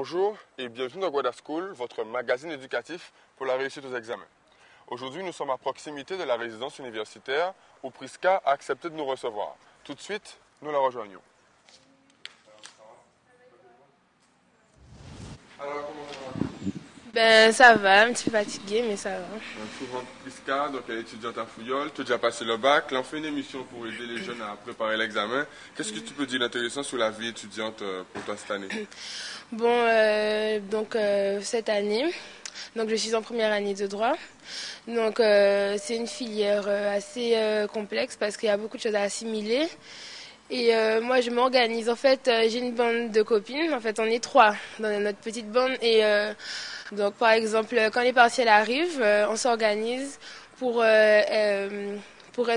Bonjour et bienvenue dans Guada School, votre magazine éducatif pour la réussite aux examens. Aujourd'hui, nous sommes à proximité de la résidence universitaire où Prisca a accepté de nous recevoir. Tout de suite, nous la rejoignons. Alors, comment ça va? Ça va, un petit peu fatiguée, mais ça va. Souvent Prisca, donc elle est étudiante à Fouillol, tu as déjà passé le bac, là on fait une émission pour aider les jeunes à préparer l'examen. Qu'est-ce que tu peux dire d'intéressant sur la vie étudiante pour toi cette année? Cette année, je suis en première année de droit. C'est une filière assez complexe parce qu'il y a beaucoup de choses à assimiler. Et moi, je m'organise. En fait, j'ai une bande de copines. En fait, on est 3 dans notre petite bande. Et donc, par exemple, quand les partiels arrivent, on s'organise pour pour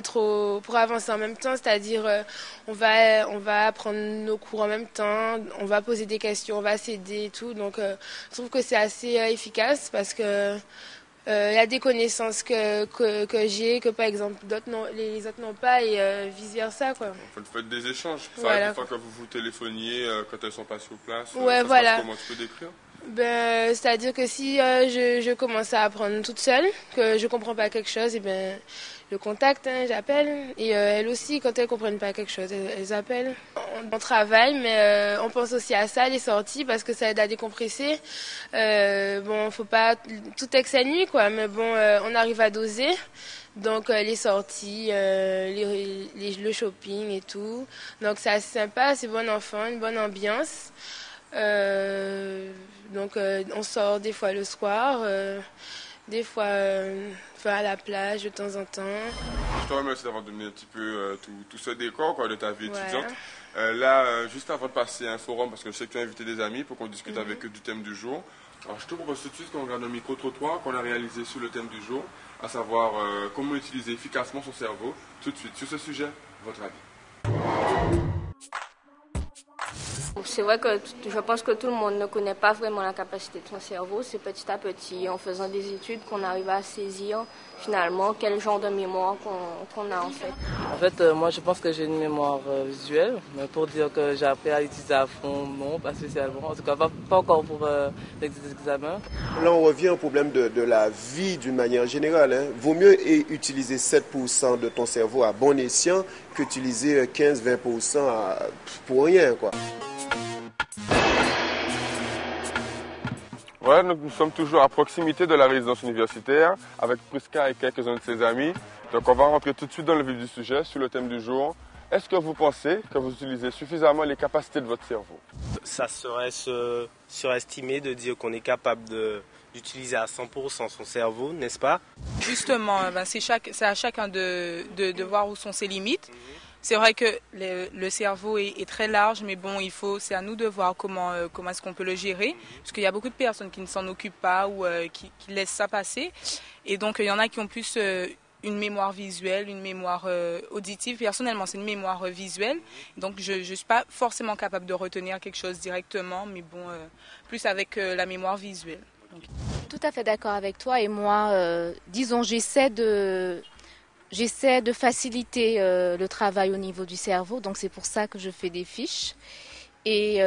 avancer en même temps. C'est-à-dire, on va apprendre nos cours en même temps. On va poser des questions, on va s'aider et tout. Donc, je trouve que c'est assez efficace parce que il y a des connaissances que j'ai, que par exemple les autres n'ont pas et vice-versa, quoi. Vous faites des échanges. Ça Voilà. arrive des fois que vous vous téléphoniez quand elles sont pas sur place. Ouais, ça voilà. se passe comment? Tu peux décrire? C'est-à-dire que si je commence à apprendre toute seule, que je comprends pas quelque chose, et je contacte, j'appelle. Et elles aussi, quand elles comprennent pas quelque chose, elles appellent. On travaille, mais on pense aussi à ça, les sorties, parce que ça aide à décompresser. Faut pas tout texte à nuit, quoi. Mais on arrive à doser. Donc les sorties, le shopping et tout. Donc c'est assez sympa, c'est bon enfant, une bonne ambiance. On sort des fois le soir, des fois à la plage de temps en temps. Je te remercie d'avoir donné un petit peu tout ce décor quoi, de ta vie étudiante. Voilà. Juste avant de passer à un forum, parce que je sais que tu as invité des amis pour qu'on discute avec eux du thème du jour. Alors, je te propose tout de suite qu'on regarde un micro-trottoir qu'on a réalisé sur le thème du jour, à savoir comment utiliser efficacement son cerveau. Tout de suite, sur ce sujet, votre avis. C'est vrai que je pense que tout le monde ne connaît pas vraiment la capacité de son cerveau. C'est petit à petit, en faisant des études, qu'on arrive à saisir finalement quel genre de mémoire qu'on a en fait. En fait, moi je pense que j'ai une mémoire visuelle, mais pour dire que j'ai appris à l'utiliser à fond, non, pas spécialement. En tout cas, pas encore pour les examens. Là, on revient au problème de la vie d'une manière générale. Hein. Vaut mieux utiliser 7% de ton cerveau à bon escient qu'utiliser 15-20% pour rien, quoi. Voilà, donc nous sommes toujours à proximité de la résidence universitaire avec Prisca et quelques-uns de ses amis. Donc on va rentrer tout de suite dans le vif du sujet sur le thème du jour. Est-ce que vous pensez que vous utilisez suffisamment les capacités de votre cerveau? Ça serait se surestimer de dire qu'on est capable d'utiliser à 100% son cerveau, n'est-ce pas? Justement, c'est à chacun de voir où sont ses limites. C'est vrai que le cerveau est très large, mais c'est à nous de voir comment est-ce qu'on peut le gérer, parce qu'il y a beaucoup de personnes qui ne s'en occupent pas ou qui laissent ça passer. Et donc, il y en a qui ont plus une mémoire visuelle, une mémoire auditive. Personnellement, c'est une mémoire visuelle. Donc, je ne suis pas forcément capable de retenir quelque chose directement, mais plus avec la mémoire visuelle. Donc. Tout à fait d'accord avec toi. Et moi, j'essaie de faciliter le travail au niveau du cerveau, donc c'est pour ça que je fais des fiches et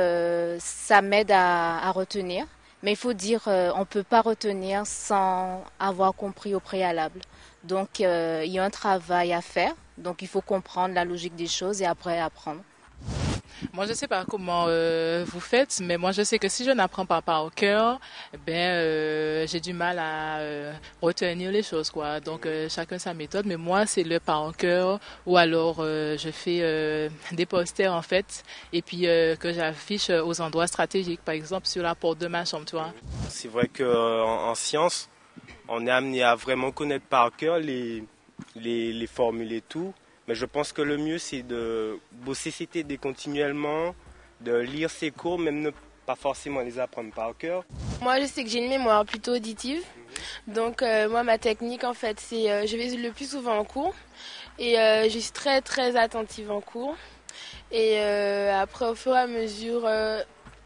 ça m'aide à retenir. Mais il faut dire, on ne peut pas retenir sans avoir compris au préalable. Donc il y a un travail à faire, donc il faut comprendre la logique des choses et après apprendre. Moi, je ne sais pas comment vous faites, mais moi, je sais que si je n'apprends pas par cœur, j'ai du mal à retenir les choses, quoi. Donc, chacun sa méthode, mais moi, c'est le par cœur ou alors je fais des posters, en fait, et puis que j'affiche aux endroits stratégiques, par exemple, sur la porte de ma chambre, tu vois. C'est vrai qu'en science, on est amené à vraiment connaître par cœur les formules et tout. Mais je pense que le mieux, c'est de bosser ses TD continuellement, de lire ses cours, même ne pas forcément les apprendre par cœur. Moi, je sais que j'ai une mémoire plutôt auditive. Donc, moi, ma technique, en fait, c'est je vais le plus souvent en cours. Et je suis très, très attentive en cours. Et après, au fur et à mesure...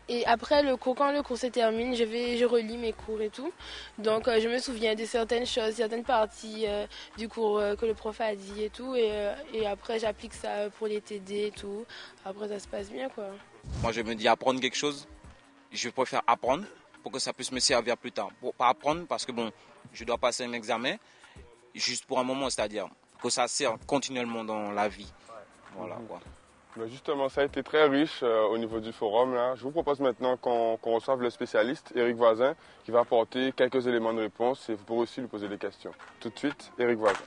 Et après quand le cours se termine, je relis mes cours et tout. Donc je me souviens de certaines choses, certaines parties du cours que le prof a dit et tout. Et après j'applique ça pour les TD et tout. Après ça se passe bien quoi. Moi je me dis apprendre quelque chose, je préfère apprendre pour que ça puisse me servir plus tard. Pas apprendre parce que bon, je dois passer un examen juste pour un moment, c'est-à-dire que ça sert continuellement dans la vie. Voilà quoi. Ben justement, ça a été très riche au niveau du forum. Là. Je vous propose maintenant qu'on reçoive le spécialiste, Éric Voisin, qui va apporter quelques éléments de réponse et vous pourrez aussi lui poser des questions. Tout de suite, Éric Voisin.